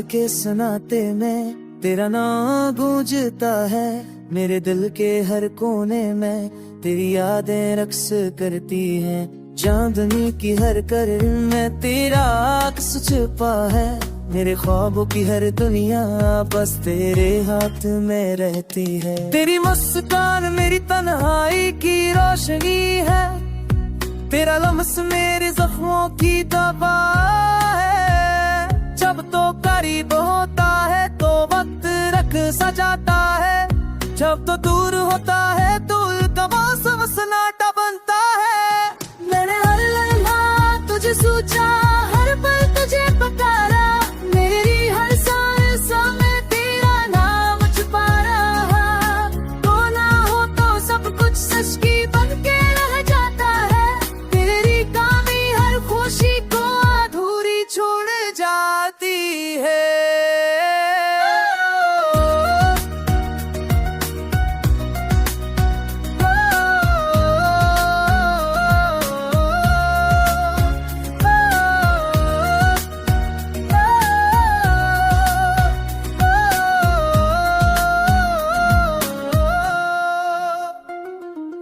के सनाते में तेरा नाम गूंजता है। मेरे दिल के हर कोने में तेरी यादें रक्स करती हैं। चांदनी की हर कर में तेरा अक्स छुपा है। मेरे ख्वाबों की हर दुनिया बस तेरे हाथ में रहती है। तेरी मुस्कान मेरी तन्हाई की रोशनी है। तेरा लम्स मेरे जख्मों की दवा है। जब तो करीब होता है तो वक्त रख सजाता है। जब तो दूर होता है तो उल्टा मौसम सन्नाटा बनता है। मैंने हर लम्हा तुझे सोचा, हर पल तुझे पुकारा। मेरी हर सांस में तेरा नाम छुपा रहा। तो ना हो तो सब कुछ सच की बन के रह जाता है। तेरी कमी हर खुशी को अधूरी छोड़ जाती है।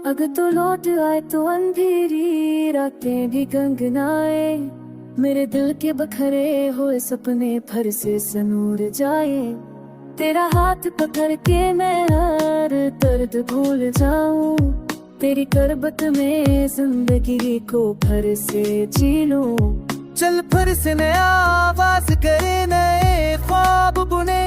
अगर तो लौट आए तो अंधेरी रातें भी गंगनाए। मेरे दिल के बखरे हुए सपने फिर से सनूर जाए। तेरा हाथ पकड़ के मैं हर दर्द भूल जाऊं। तेरी करबत में जिंदगी को फिर से जी लूं। चल फिर से नया आवाज करे, नए ख्वाब बुने।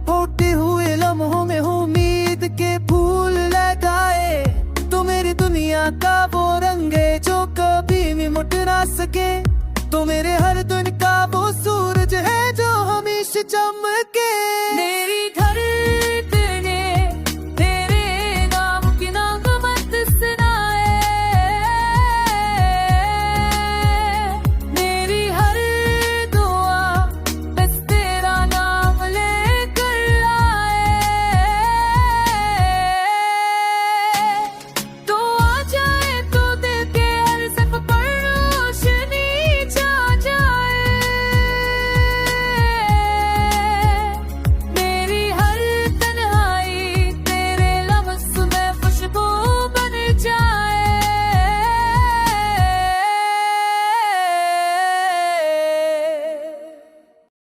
होते हुए लम्हों में उम्मीद के फूल लगाए। तो मेरी दुनिया का वो रंग है जो कभी भी मुट ना सके। तो मेरे हर दिन का वो सूरज है जो हमेशा चमके।